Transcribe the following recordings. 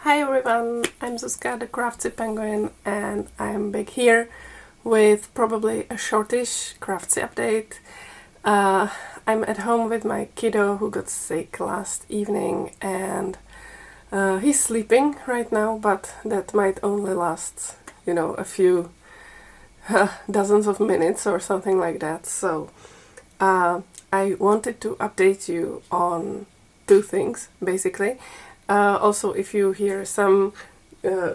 Hi everyone, I'm Zuzka, the Craftsy Penguin, and I'm back here with probably a shortish Craftsy update. I'm at home with my kiddo who got sick last evening, and he's sleeping right now, but that might only last, a few dozens of minutes or something like that. So I wanted to update you on two things, basically. Also, if you hear some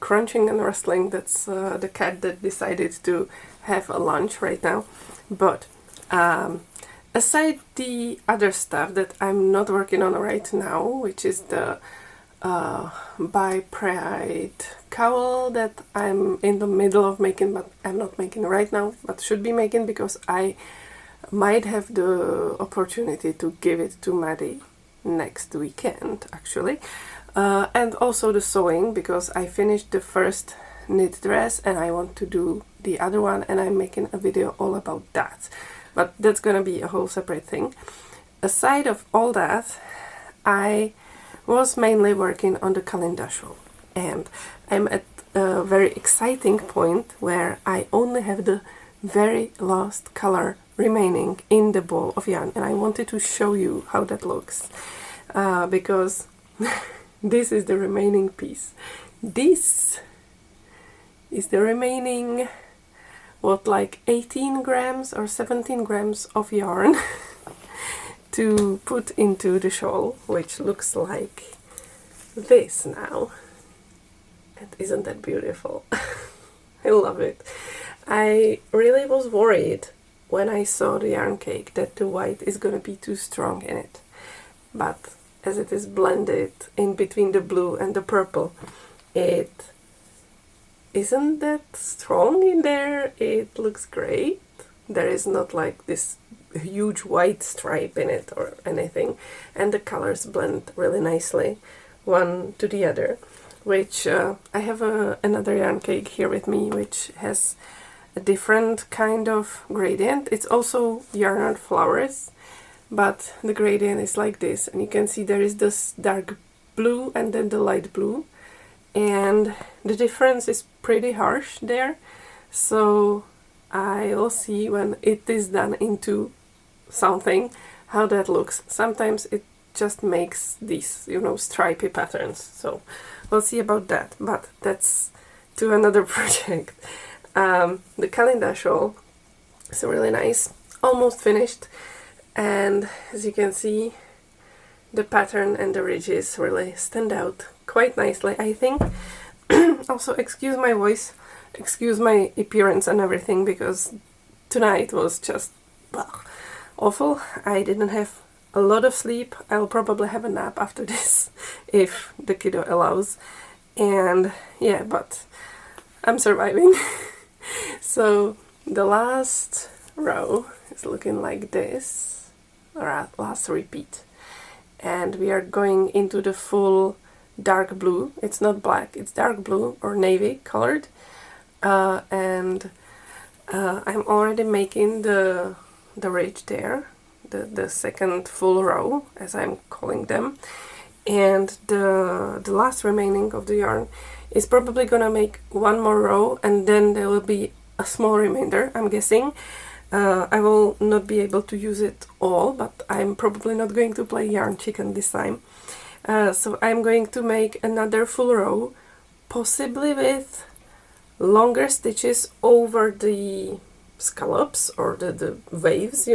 crunching and rustling, that's the cat that decided to have a lunch right now. But aside the other stuff that I'm not working on right now, which is the by Pride cowl that I'm in the middle of making, but I'm not making right now, but should be making because I might have the opportunity to give it to Maddie next weekend, actually. And also the sewing, because I finished the first knit dress and I want to do the other one, and I'm making a video all about that. But that's gonna be a whole separate thing. Aside of all that, I was mainly working on the Kalinda shawl, and I'm at a very exciting point where I only have the very last color remaining in the ball of yarn, and I wanted to show you how that looks, because this is the remaining piece. This is the remaining, like 18 grams or 17 grams of yarn to put into the shawl, which looks like this now. And isn't that beautiful? I love it. I really was worried when I saw the yarn cake that the white is gonna be too strong in it, but as it is blended in between the blue and the purple, it isn't that strong in there. It looks great. There is not like this huge white stripe in it or anything, and the colors blend really nicely one to the other, which I have another yarn cake here with me which has a different kind of gradient. It's also yarn flowers, but the gradient is like this, and you can see there is this dark blue and then the light blue, and the difference is pretty harsh there. So I will see when it is done into something how that looks. Sometimes it just makes these, stripy patterns, so we'll see about that, but that's to another project. The Kalinda shawl is really nice, almost finished, and as you can see, the pattern and the ridges really stand out quite nicely, I think. Also, excuse my voice, excuse my appearance and everything, because tonight was just awful. I didn't have a lot of sleep. I'll probably have a nap after this if the kiddo allows, and yeah, but I'm surviving. So the last row is looking like this, or last repeat, and we are going into the full dark blue. It's not black, it's dark blue or navy colored, and I'm already making the ridge there, the second full row, as I'm calling them, and the last remaining of the yarn is probably gonna make one more row, and then there will be a small remainder, I'm guessing. I will not be able to use it all, but I'm probably not going to play yarn chicken this time. So I'm going to make another full row, possibly with longer stitches over the scallops or the waves,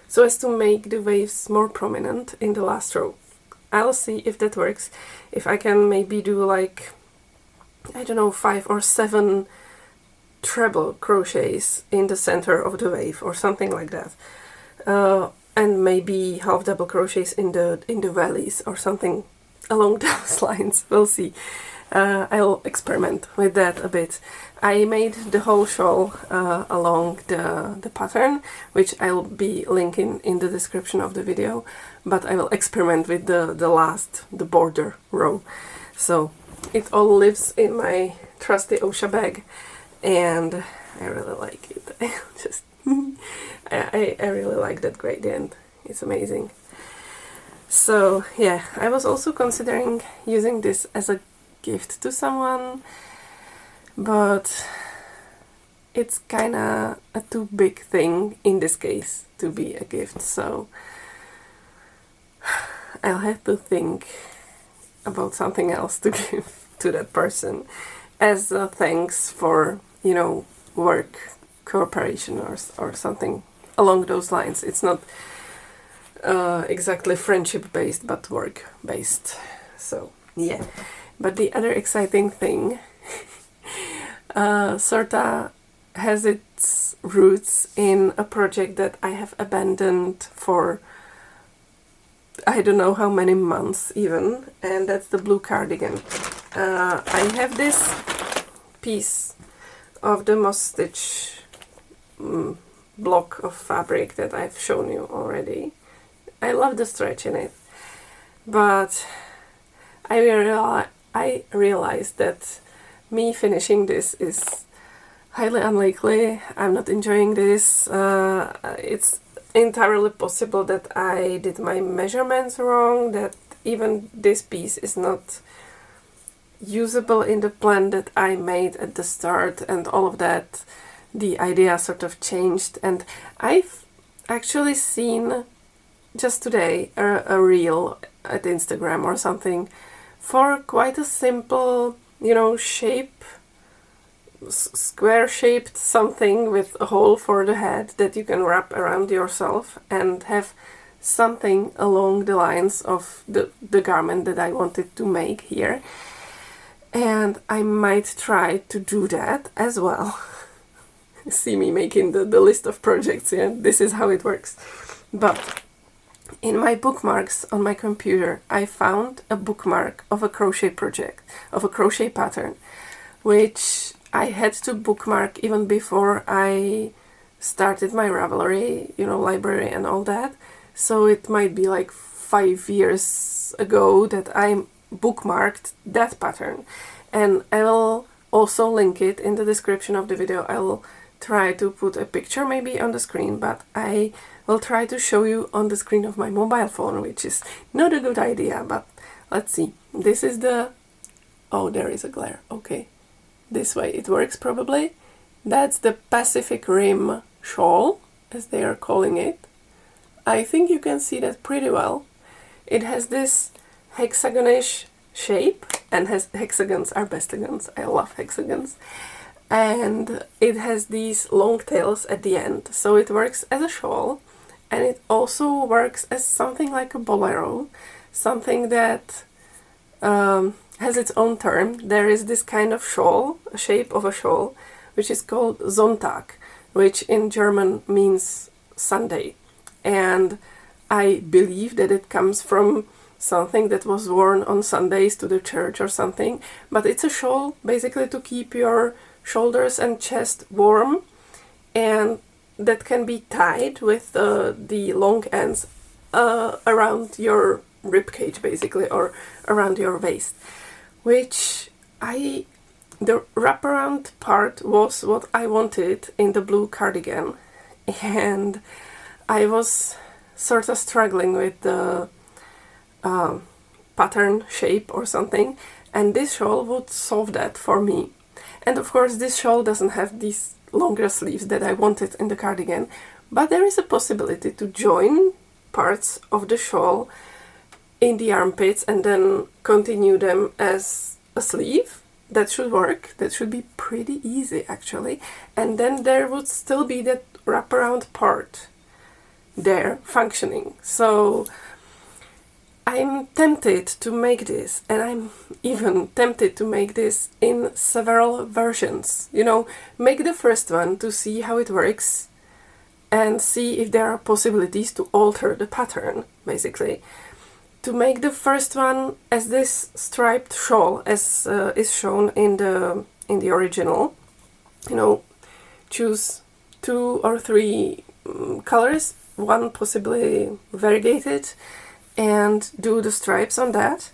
so as to make the waves more prominent in the last row. I'll see if that works. If I can maybe do like, I don't know, 5 or 7 treble crochets in the center of the wave or something like that, and maybe half double crochets in the valleys or something along those lines. We'll see. I'll experiment with that a bit. I made the whole shawl along the pattern, which I'll be linking in the description of the video, but I will experiment with the border row. So it all lives in my trusty OSHA bag, and I really like it. I really like that gradient. It's amazing. So yeah, I was also considering using this as a gift to someone, but it's kinda a too big thing in this case to be a gift, so I'll have to think about something else to give to that person as a thanks for, you know, work cooperation or something along those lines. It's not exactly friendship based, but work based. So yeah, but the other exciting thing sorta has its roots in a project that I have abandoned for I don't know how many months even, and that's the blue cardigan. I have this piece of the moss stitch block of fabric that I've shown you already. I love the stretch in it, but I realized that me finishing this is highly unlikely. I'm not enjoying this. It's entirely possible that I did my measurements wrong, that even this piece is not usable in the plan that I made at the start, and all of that. The idea sort of changed, and I've actually seen just today a reel at Instagram or something for quite a simple, you know, shape, square shaped something with a hole for the head that you can wrap around yourself and have something along the lines of the garment that I wanted to make here. And I might try to do that as well. See me making the list of projects, yeah? This is how it works. But in my bookmarks on my computer, I found a bookmark of a crochet project, of a crochet pattern, which I had to bookmark even before I started my Ravelry, you know, library and all that. So it might be like 5 years ago that I bookmarked that pattern. And I will also link it in the description of the video. I will try to put a picture maybe on the screen, but I will try to show you on the screen of my mobile phone, which is not a good idea, but let's see. This is the... Oh, there is a glare. Okay. This way it works probably. That's the Pacific Rim Shawl, as they are calling it. I think you can see that pretty well. It has this hexagonish shape, and hexagons are bestagons. I love hexagons. And it has these long tails at the end, so it works as a shawl, and it also works as something like a bolero, something that has its own term. There is this kind of shawl, a shape of a shawl, which is called Sonntag, which in German means Sunday. And I believe that it comes from something that was worn on Sundays to the church or something, but it's a shawl basically to keep your shoulders and chest warm, and that can be tied with the long ends around your ribcage basically, or around your waist, which the wraparound part was what I wanted in the blue cardigan, and I was sort of struggling with the pattern shape or something, and this shawl would solve that for me. And of course this shawl doesn't have these longer sleeves that I wanted in the cardigan, but there is a possibility to join parts of the shawl in the armpits and then continue them as a sleeve. That should work. That should be pretty easy actually. And then there would still be that wraparound part there functioning. So I'm tempted to make this, and I'm even tempted to make this in several versions. You know, make the first one to see how it works and see if there are possibilities to alter the pattern, basically. To make the first one as this striped shawl as is shown in the original. You know, choose 2 or 3 colors, one possibly variegated, and do the stripes on that,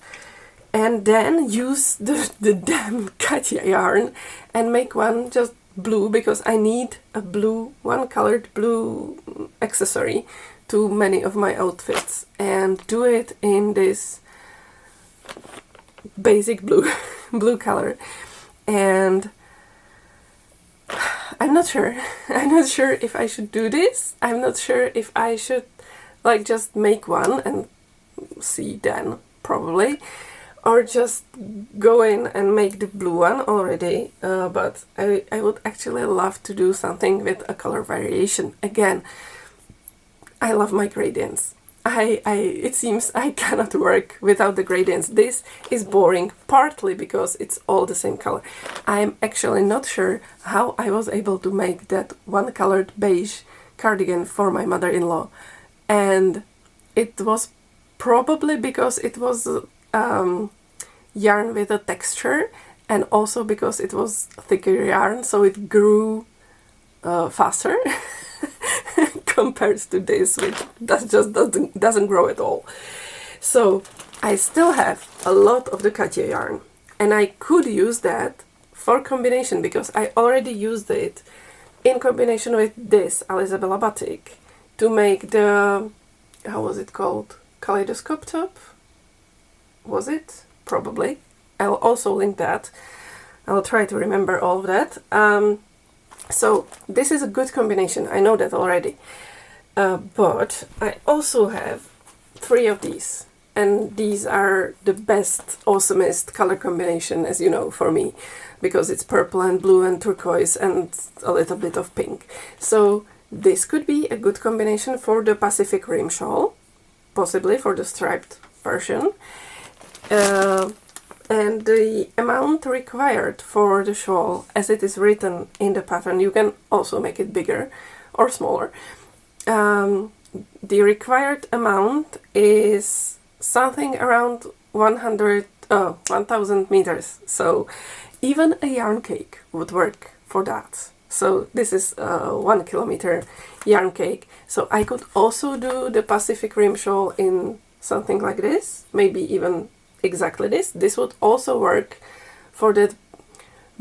and then use the damn Katya yarn and make one just blue, because I need a blue, one colored blue accessory to many of my outfits and do it in this basic blue blue color. And I'm not sure. I'm not sure if I should do this. I'm not sure if I should like just make one and see then, probably, or just go in and make the blue one already. But I would actually love to do something with a color variation. Again, I love my gradients. It seems I cannot work without the gradients. This is boring, partly because it's all the same color. I'm actually not sure how I was able to make that one colored beige cardigan for my mother-in-law. And it was probably because it was yarn with a texture, and also because it was thicker yarn, so it grew faster compared to this, which just doesn't grow at all. So I still have a lot of the Katya yarn, and I could use that for combination because I already used it in combination with this Alisabella batik to make the, how was it called? Kaleidoscope top? Was it? Probably. I'll also link that. I'll try to remember all of that. So this is a good combination, I know that already. But I also have 3 of these, and these are the best, awesomest color combination, as you know, for me, because it's purple and blue and turquoise and a little bit of pink. So this could be a good combination for the Pacific Rim Shawl, possibly for the striped version. And the amount required for the shawl, as it is written in the pattern, you can also make it bigger or smaller. The required amount is something around 1000 meters. So even a yarn cake would work for that. So this is a 1 kilometer yarn cake. So I could also do the Pacific Rim Shawl in something like this, maybe even exactly this. This would also work for that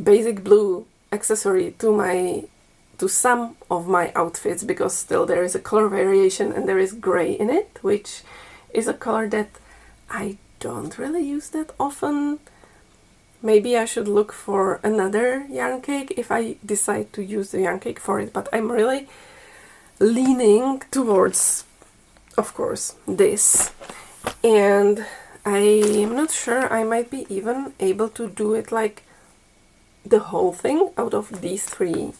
basic blue accessory to some of my outfits, because still there is a color variation and there is gray in it, which is a color that I don't really use that often. Maybe I should look for another yarn cake if I decide to use the yarn cake for it, but I'm really leaning towards, of course, this. And I'm not sure, I might be even able to do it like the whole thing out of these 3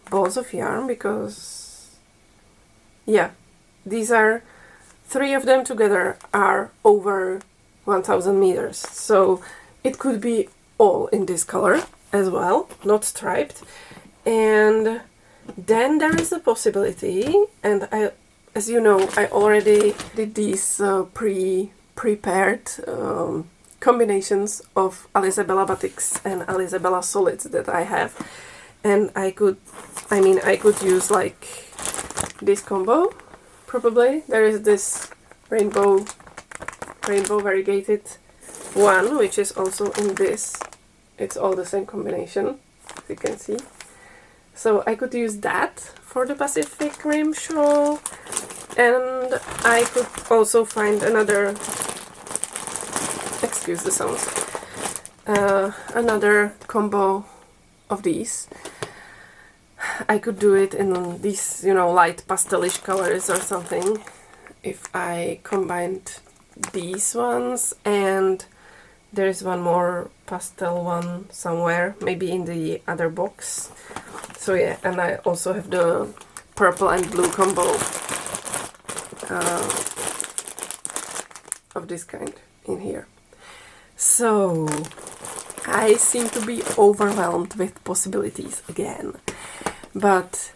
balls of yarn, because yeah, these are 3 of them together are over 1000 meters, so it could be all in this color as well, not striped. And then there is a possibility, and I, as you know, I already did these prepared combinations of Alisabella batiks and Alisabella solids that I have, and I could use like this combo, probably. There is this rainbow variegated one, which is also in this. It's all the same combination, as you can see. So I could use that for the Pacific Rim Shawl, and I could also find another, excuse the sounds, another combo of these. I could do it in these, you know, light pastelish colors or something, if I combined these ones, and there is one more pastel one somewhere, maybe in the other box. So yeah, and I also have the purple and blue combo of this kind in here. So I seem to be overwhelmed with possibilities again, but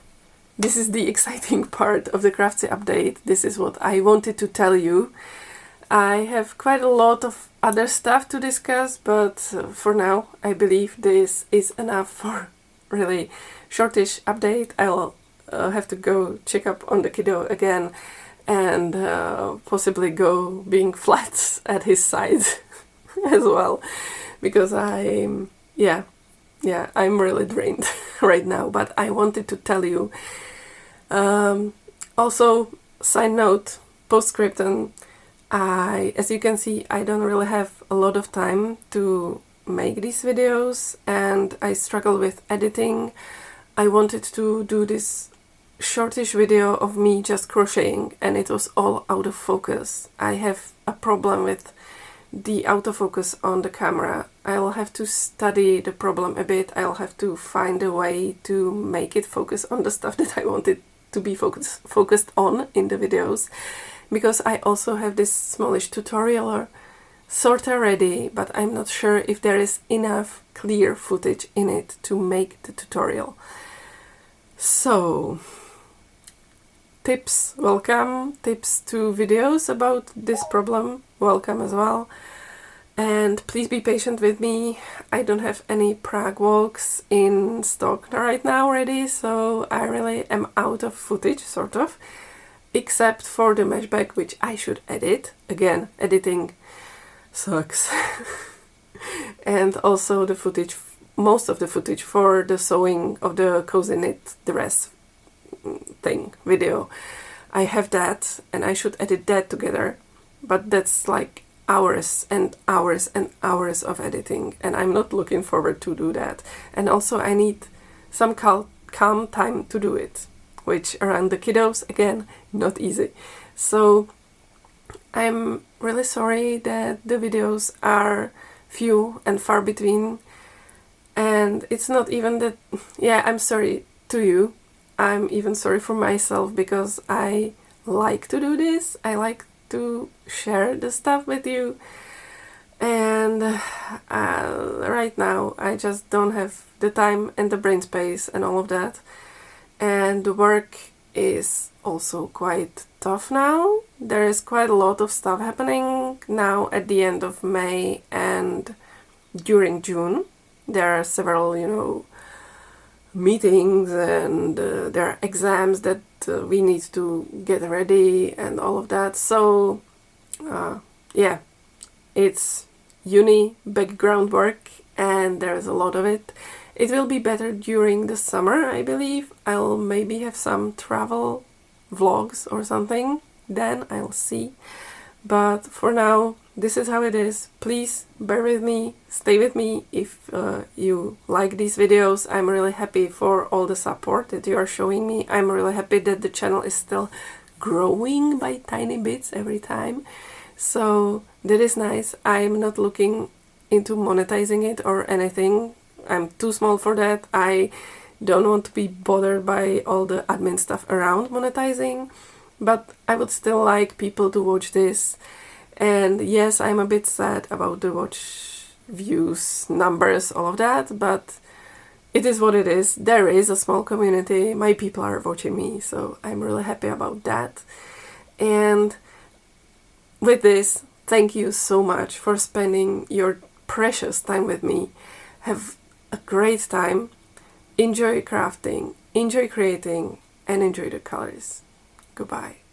this is the exciting part of the Craftsy update. This is what I wanted to tell you. I have quite a lot of other stuff to discuss, but for now I believe this is enough for really shortish update. I'll have to go check up on the kiddo again and possibly go being flat at his side as well, because I'm really drained right now. But I wanted to tell you also Side note, postscriptum, as you can see, I don't really have a lot of time to make these videos and I struggle with editing. I wanted to do this shortish video of me just crocheting and it was all out of focus. I have a problem with the autofocus on the camera. I'll have to study the problem a bit. I'll have to find a way to make it focus on the stuff that I wanted to be focused on in the videos, because I also have this smallish tutorial sorta ready, but I'm not sure if there is enough clear footage in it to make the tutorial. So, tips, welcome. Tips to videos about this problem, welcome as well. And please be patient with me. I don't have any Prague walks in stock right now ready, so I really am out of footage, sort of. Except for the mesh bag, which I should edit. Again, editing sucks. And also the footage, most of the footage for the sewing of the cozy knit dress thing video. I have that and I should edit that together, but that's like hours and hours and hours of editing and I'm not looking forward to do that. And also I need some calm time to do it, which around the kiddos, again, not easy. So I'm really sorry that the videos are few and far between, and it's not even that, yeah, I'm sorry to you. I'm even sorry for myself because I like to do this. I like to share the stuff with you, and right now I just don't have the time and the brain space and all of that, and the work is also quite tough now. There is quite a lot of stuff happening now at the end of May and during June. There are several, you know, meetings and there are exams that we need to get ready and all of that. So yeah, it's uni background work and there's a lot of it. It will be better during the summer, I believe. I'll maybe have some travel vlogs or something, then I'll see. But for now, this is how it is. Please bear with me, stay with me if you like these videos. I'm really happy for all the support that you are showing me. I'm really happy that the channel is still growing by tiny bits every time. So that is nice. I'm not looking into monetizing it or anything. I'm too small for that. I don't want to be bothered by all the admin stuff around monetizing, but I would still like people to watch this. And yes, I'm a bit sad about the watch views, numbers, all of that, but it is what it is. There is a small community, my people are watching me, so I'm really happy about that. And with this, thank you so much for spending your precious time with me. Have a great time, enjoy crafting, enjoy creating, and enjoy the colors. Goodbye.